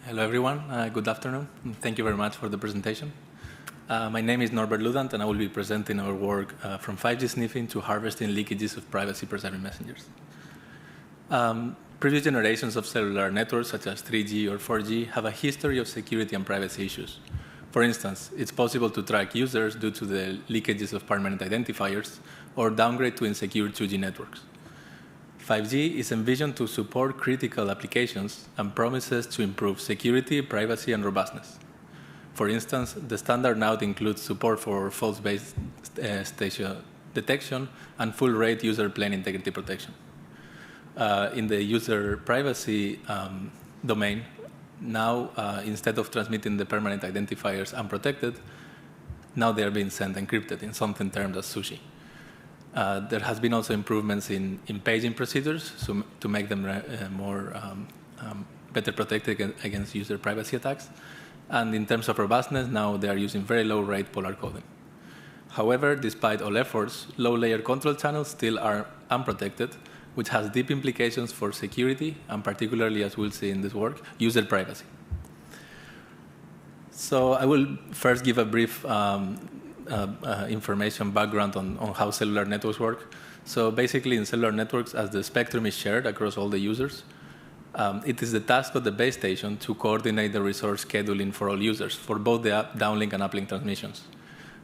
Hello, everyone. Good afternoon. Thank you very much for the presentation. My name is Norbert Ludant, and I will be presenting our work from 5G sniffing to harvesting leakages of privacy-preserving messengers. Previous generations of cellular networks, such as 3G or 4G, have a history of security and privacy issues. For instance, it's possible to track users due to the leakages of permanent identifiers or downgrade to insecure 2G networks. 5G is envisioned to support critical applications and promises to improve security, privacy, and robustness. For instance, the standard now includes support for false-based station detection and full-rate user plane integrity protection. In the user privacy domain, now instead of transmitting the permanent identifiers unprotected, now they are being sent encrypted in something termed as sushi. There has been also improvements in paging procedures to make them better protected against user privacy attacks. And in terms of robustness, now they are using very low-rate polar coding. However, despite all efforts, low-layer control channels still are unprotected, which has deep implications for security and particularly, as we'll see in this work, user privacy. So I will first give a brief information background on how cellular networks work. So basically, in cellular networks, as the spectrum is shared across all the users, it is the task of the base station to coordinate the resource scheduling for all users, for both the downlink and uplink transmissions.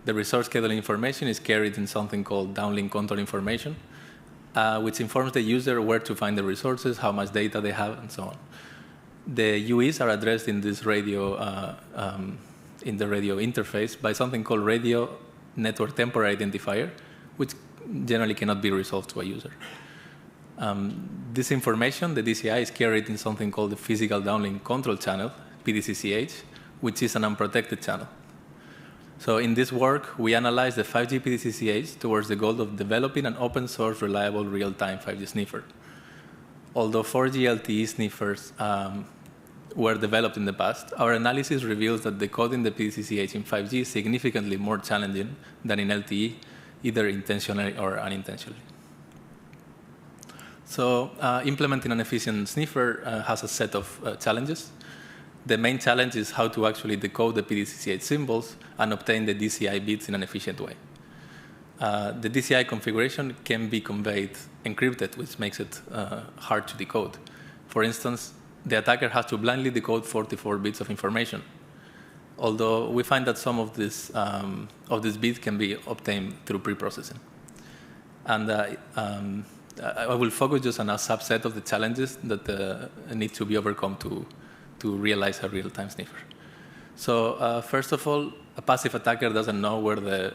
The resource scheduling information is carried in something called downlink control information, which informs the user where to find the resources, how much data they have, and so on. The UEs are addressed in this radio in the radio interface by something called radio network temporary identifier, which generally cannot be resolved to a user. This information, the DCI, is carried in something called the physical downlink control channel, PDCCH, which is an unprotected channel. So in this work, we analyze the 5G PDCCH towards the goal of developing an open-source, reliable, real-time 5G sniffer. Although 4G LTE sniffers were developed in the past, our analysis reveals that decoding the PDCCH in 5G is significantly more challenging than in LTE, either intentionally or unintentionally. So implementing an efficient sniffer has a set of challenges. The main challenge is how to actually decode the PDCCH symbols and obtain the DCI bits in an efficient way. The DCI configuration can be conveyed encrypted, which makes it hard to decode. For instance, the attacker has to blindly decode 44 bits of information, although we find that some of these bits can be obtained through pre-processing. And I will focus just on a subset of the challenges that need to be overcome to realize a real-time sniffer. So first of all, a passive attacker doesn't know where the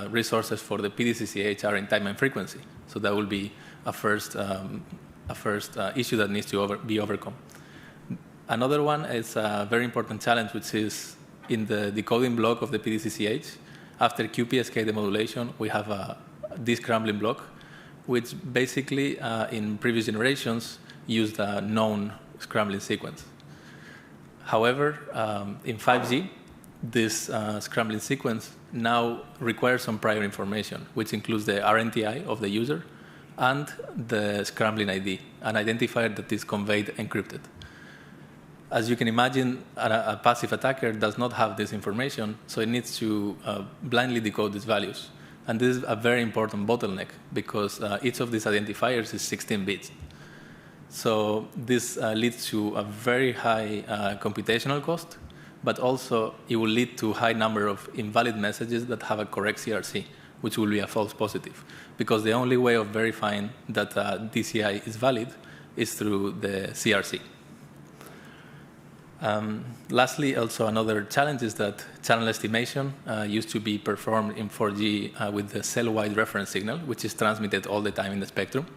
resources for the PDCCH are in time and frequency. So that will be a first issue that needs to be overcome. Another one is a very important challenge, which is in the decoding block of the PDCCH. After QPSK demodulation, we have a descrambling block, which basically, in previous generations, used a known scrambling sequence. However, in 5G, this scrambling sequence now requires some prior information, which includes the RNTI of the user and the scrambling ID, an identifier that is conveyed encrypted. As you can imagine, a passive attacker does not have this information, so it needs to blindly decode these values. And this is a very important bottleneck, because each of these identifiers is 16 bits. So this leads to a very high computational cost, but also it will lead to a high number of invalid messages that have a correct CRC, which will be a false positive, because the only way of verifying that DCI is valid is through the CRC. Lastly, also another challenge is that channel estimation used to be performed in 4G with the cell-wide reference signal, which is transmitted all the time in the spectrum.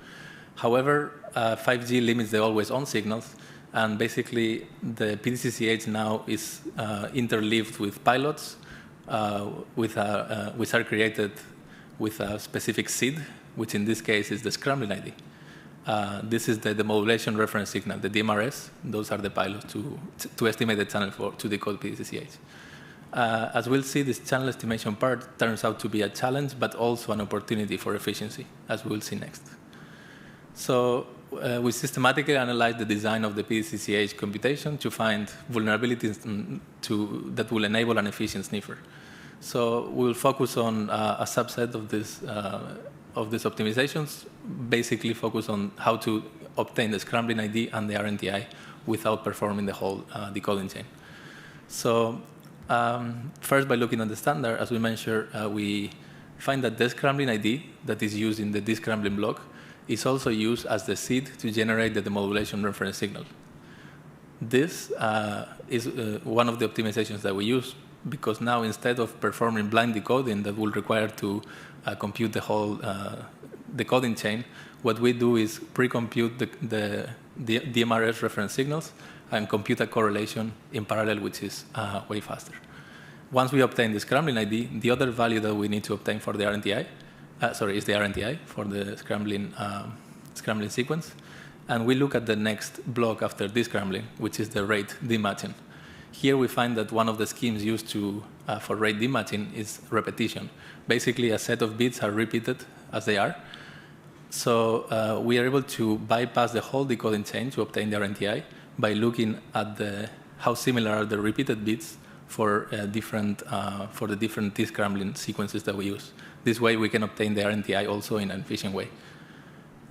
However, 5G limits the always-on signals, and basically the PDCCH now is interleaved with pilots which are created with a specific seed, which in this case is the scrambling ID. This is the demodulation reference signal, the DMRS. Those are the pilots to estimate the channel to decode PDCCH. As we'll see, this channel estimation part turns out to be a challenge, but also an opportunity for efficiency, as we'll see next. So we systematically analyze the design of the PDCCH computation to find vulnerabilities that will enable an efficient sniffer. So we'll focus on a subset of these optimizations, basically focus on how to obtain the scrambling ID and the RNTI without performing the whole decoding chain. So first, by looking at the standard, as we mentioned, we find that the scrambling ID that is used in the descrambling block is also used as the seed to generate the demodulation reference signal. This is one of the optimizations that we use, because now instead of performing blind decoding that will require to compute the whole decoding chain, what we do is pre-compute the DMRS reference signals and compute a correlation in parallel, which is way faster. Once we obtain the scrambling ID, the other value that we need to obtain for the RNTI, is the RNTI for the scrambling sequence. And we look at the next block after descrambling, which is the rate dematching. Here we find that one of the schemes used for rate dematching is repetition. Basically, a set of bits are repeated as they are. So we are able to bypass the whole decoding chain to obtain the RNTI by looking at how similar are the repeated bits for the different descrambling sequences that we use. This way, we can obtain the RNTI also in an efficient way.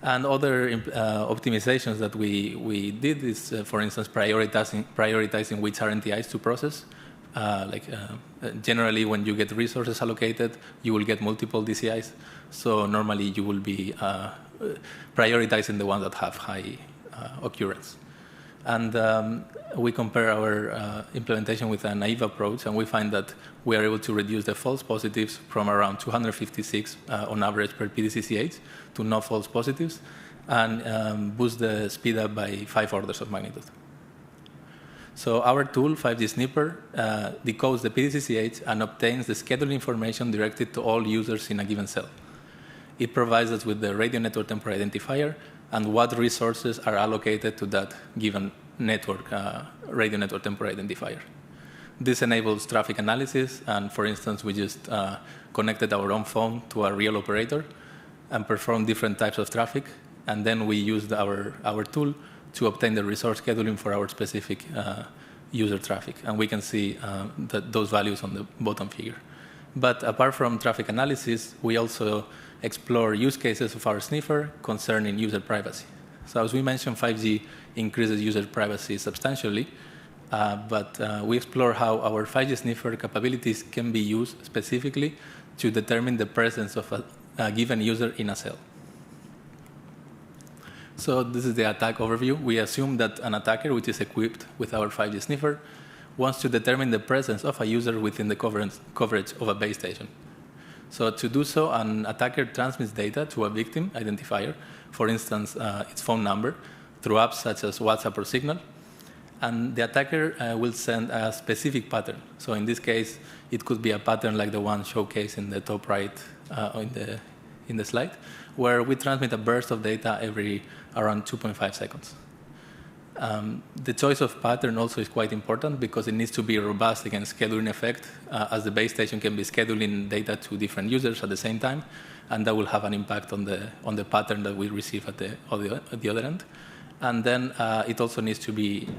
And other optimizations that we did is, for instance, prioritizing which RNTIs to process. Generally, when you get resources allocated, you will get multiple DCIs. So normally, you will be prioritizing the ones that have high occurrence. And we compare our implementation with a naive approach, and we find that we are able to reduce the false positives from around 256 on average per PDCCH to no false positives, and boost the speed up by 5 orders of magnitude. So our tool, 5G Sniffer, decodes the PDCCH and obtains the schedule information directed to all users in a given cell. It provides us with the radio network temporal identifier and what resources are allocated to that given network, radio network temporal identifier. This enables traffic analysis, and for instance, we just connected our own phone to a real operator and performed different types of traffic, and then we used our tool to obtain the resource scheduling for our specific user traffic, and we can see those values on the bottom figure. But apart from traffic analysis, we also explore use cases of our sniffer concerning user privacy. So as we mentioned, 5G increases user privacy substantially, but we explore how our 5G sniffer capabilities can be used specifically to determine the presence of a given user in a cell. So this is the attack overview. We assume that an attacker, which is equipped with our 5G sniffer, wants to determine the presence of a user within the coverage of a base station. So to do so, an attacker transmits data to a victim identifier, for instance, its phone number, through apps such as WhatsApp or Signal. And the attacker will send a specific pattern. So in this case, it could be a pattern like the one showcased in the top right in the slide, where we transmit a burst of data every around 2.5 seconds. The choice of pattern also is quite important because it needs to be robust against scheduling effect, as the base station can be scheduling data to different users at the same time, and that will have an impact on the pattern that we receive at the other end. And then it also needs to be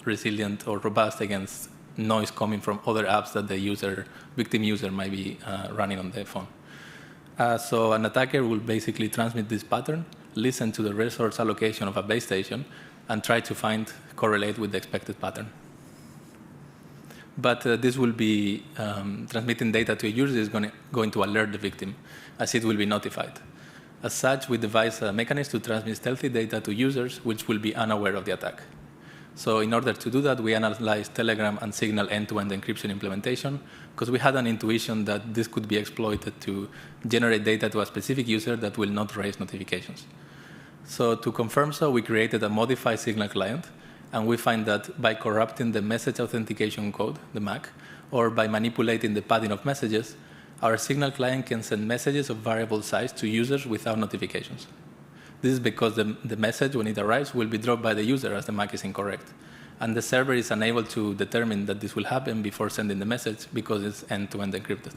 resilient or robust against noise coming from other apps that the victim user might be running on their phone. So an attacker will basically transmit this pattern, listen to the resource allocation of a base station, and try to correlate with the expected pattern. But this will be transmitting data to a user is going to alert the victim, as it will be notified. As such, we devise a mechanism to transmit stealthy data to users, which will be unaware of the attack. So in order to do that, we analyzed Telegram and Signal end-to-end encryption implementation, because we had an intuition that this could be exploited to generate data to a specific user that will not raise notifications. So to confirm so, we created a modified Signal client, and we find that by corrupting the message authentication code, the MAC, or by manipulating the padding of messages, our Signal client can send messages of variable size to users without notifications. This is because the message, when it arrives, will be dropped by the user as the MAC is incorrect. And the server is unable to determine that this will happen before sending the message because it's end-to-end encrypted.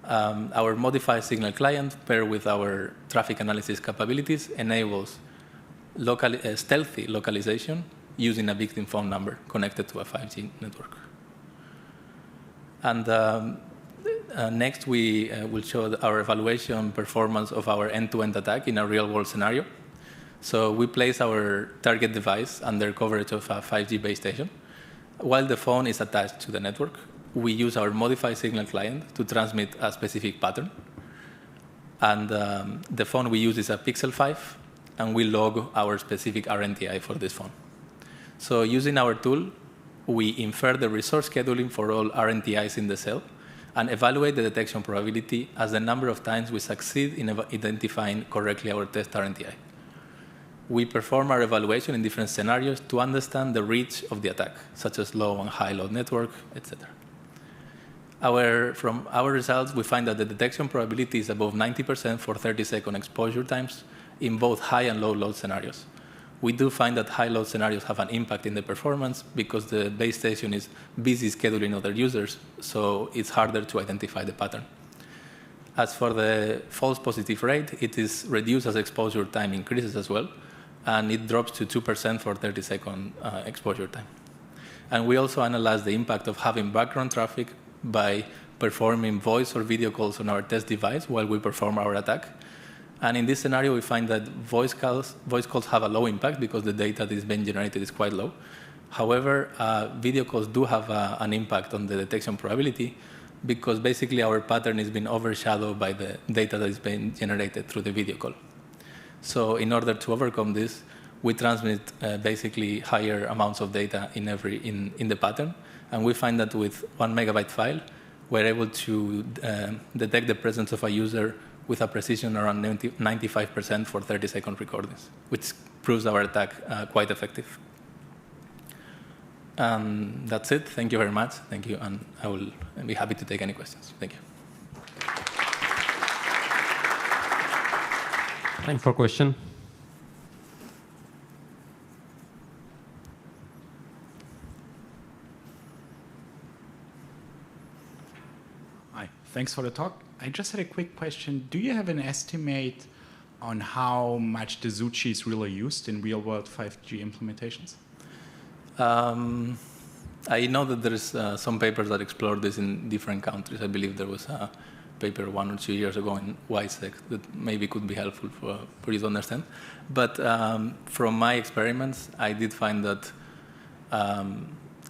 Our modified Signal client, paired with our traffic analysis capabilities, enables stealthy localization using a victim phone number connected to a 5G network. And next, we will show our evaluation performance of our end-to-end attack in a real-world scenario. So we place our target device under coverage of a 5G base station. While the phone is attached to the network, we use our modified signal client to transmit a specific pattern. And the phone we use is a Pixel 5, and we log our specific RNTI for this phone. So using our tool, we infer the resource scheduling for all RNTIs in the cell and evaluate the detection probability as the number of times we succeed in identifying correctly our test RNTI. We perform our evaluation in different scenarios to understand the reach of the attack, such as low and high load network, etc. From our results, we find that the detection probability is above 90% for 30-second exposure times in both high and low load scenarios. We do find that high load scenarios have an impact in the performance because the base station is busy scheduling other users, so it's harder to identify the pattern. As for the false positive rate, it is reduced as exposure time increases as well, and it drops to 2% for 30-second exposure time. And we also analyze the impact of having background traffic by performing voice or video calls on our test device while we perform our attack. And in this scenario, we find that voice calls have a low impact because the data that is being generated is quite low. However, video calls do have an impact on the detection probability because basically our pattern is being overshadowed by the data that is being generated through the video call. So in order to overcome this, we transmit basically higher amounts of data in the pattern. And we find that with 1 megabyte file, we're able to detect the presence of a user with a precision around 95% for 30-second recordings, which proves our attack quite effective. That's it. Thank you very much. Thank you. And I will be happy to take any questions. Thank you. Time for question. Hi, thanks for the talk. I just had a quick question. Do you have an estimate on how much the Zuchi is really used in real-world 5G implementations? I know that there's some papers that explore this in different countries. I believe there was a paper 1 or 2 years ago in WISEC that maybe could be helpful for you to understand. But from my experiments, I did find that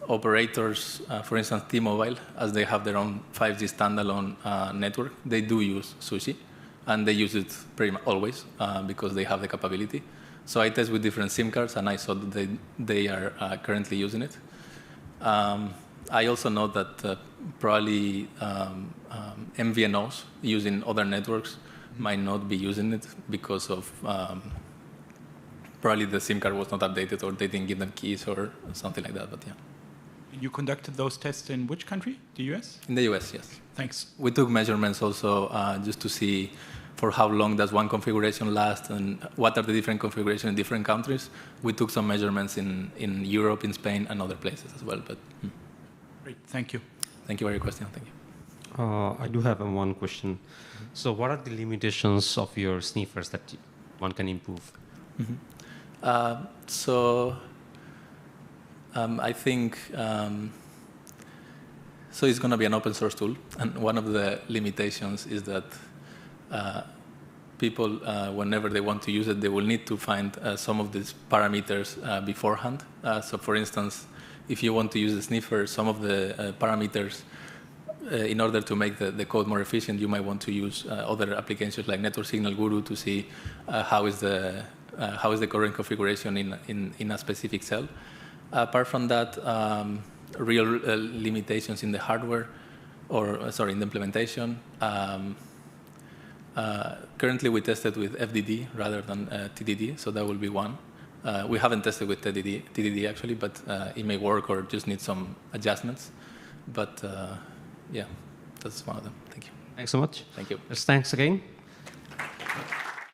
operators, for instance, T-Mobile, as they have their own 5G standalone network, they do use Sushi, and they use it pretty much always because they have the capability. So I test with different SIM cards, and I saw that they are currently using it. I also know that probably MVNOs using other networks might not be using it because of probably the SIM card was not updated or they didn't give them keys or something like that, but yeah. You conducted those tests in which country? The US? In the US, yes. Thanks. We took measurements also just to see for how long does one configuration last and what are the different configurations in different countries. We took some measurements in Europe, in Spain, and other places as well. But Great, thank you. Thank you for your question. Thank you. I do have one question. So what are the limitations of your sniffers that one can improve? I think so it's going to be an open source tool, and one of the limitations is that people, whenever they want to use it, they will need to find some of these parameters beforehand. So for instance, if you want to use the sniffer, some of the parameters, in order to make the code more efficient, you might want to use other applications like Network Signal Guru to see how is the current configuration in a specific cell. Apart from that, real limitations in the hardware, or sorry, in the implementation. Currently, we tested with FDD rather than TDD, so that will be one. We haven't tested with TDD actually, but it may work or just need some adjustments. But yeah, that's one of them. Thank you. Thanks so much. Thank you. Thanks again.